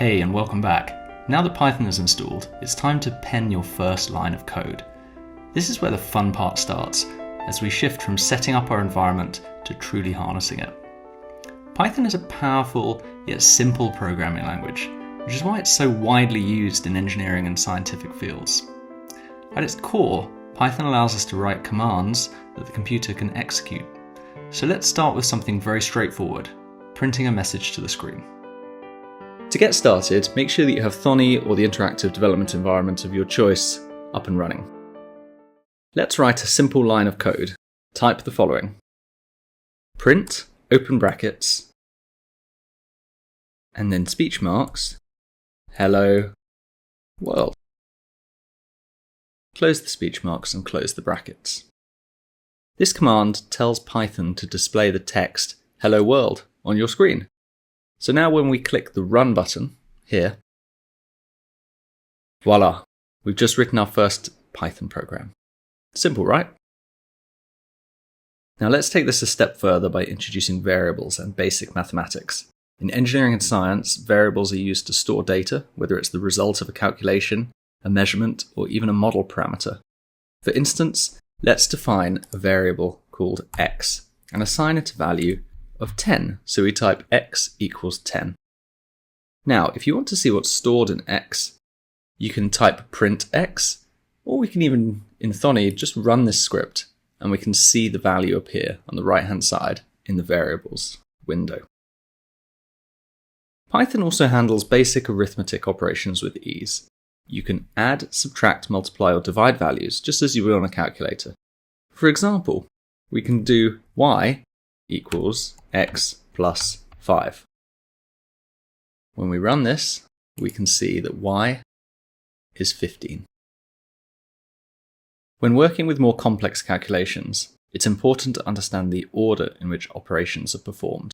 Hey, and welcome back. Now that Python is installed, it's time to pen your first line of code. This is where the fun part starts, as we shift from setting up our environment to truly harnessing it. Python is a powerful yet simple programming language, which is why it's so widely used in engineering and scientific fields. At its core, Python allows us to write commands that the computer can execute. So let's start with something very straightforward, printing a message to the screen. To get started, make sure that you have Thonny or the interactive development environment of your choice up and running. Let's write a simple line of code. Type the following: print, open brackets, and then speech marks, hello world. Close the speech marks and close the brackets. This command tells Python to display the text hello world on your screen. So now when we click the Run button here, voila, we've just written our first Python program. Simple, right? Now let's take this a step further by introducing variables and basic mathematics. In engineering and science, variables are used to store data, whether it's the result of a calculation, a measurement, or even a model parameter. For instance, let's define a variable called x and assign it a value of 10, so we type x equals 10. Now, if you want to see what's stored in x, you can type print x, or we can even, in Thonny, just run this script, and we can see the value appear on the right-hand side in the variables window. Python also handles basic arithmetic operations with ease. You can add, subtract, multiply, or divide values, just as you would on a calculator. For example, we can do y equals x plus 5. When we run this, we can see that y is 15. When working with more complex calculations, it's important to understand the order in which operations are performed.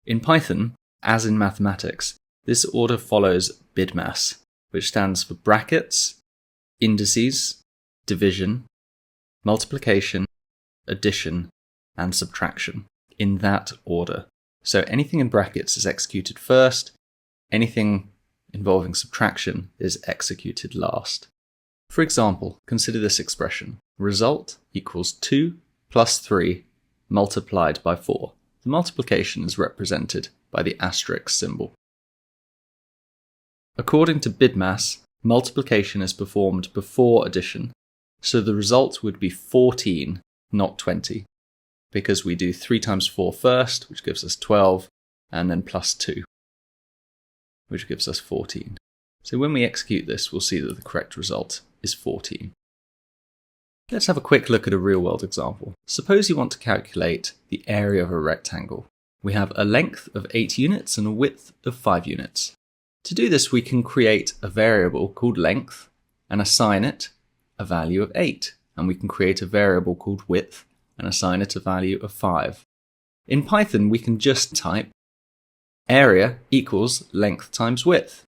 In Python, as in mathematics, this order follows BIDMAS, which stands for brackets, indices, division, multiplication, addition, and subtraction, in that order. So anything in brackets is executed first, anything involving subtraction is executed last. For example, consider this expression: result equals 2 plus 3 multiplied by 4. The multiplication is represented by the asterisk symbol. According to BIDMAS, multiplication is performed before addition, so the result would be 14, not 20, because we do 3 times 4 first, which gives us 12, and then plus 2, which gives us 14. So when we execute this, we'll see that the correct result is 14. Let's have a quick look at a real-world example. Suppose you want to calculate the area of a rectangle. We have a length of 8 units and a width of 5 units. To do this, we can create a variable called length and assign it a value of 8, and we can create a variable called width and assign it a value of 5. In Python, we can just type area equals length times width.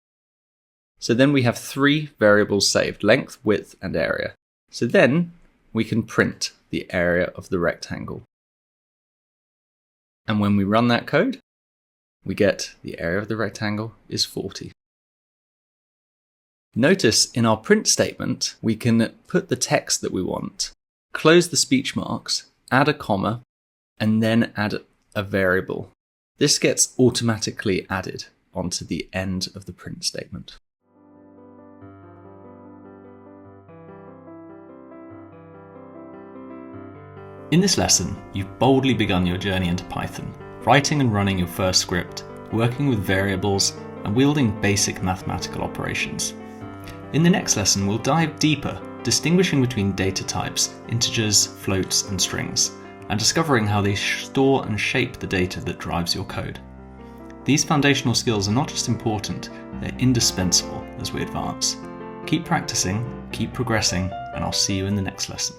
So then we have 3 variables saved: length, width, and area. So then we can print the area of the rectangle. And when we run that code, we get the area of the rectangle is 40. Notice in our print statement, we can put the text that we want, close the speech marks, add a comma, and then add a variable. This gets automatically added onto the end of the print statement. In this lesson, you've boldly begun your journey into Python, writing and running your first script, working with variables, and wielding basic mathematical operations. In the next lesson, we'll dive deeper, distinguishing between data types, integers, floats, and strings, and discovering how they store and shape the data that drives your code. These foundational skills are not just important, they're indispensable as we advance. Keep practicing, keep progressing, and I'll see you in the next lesson.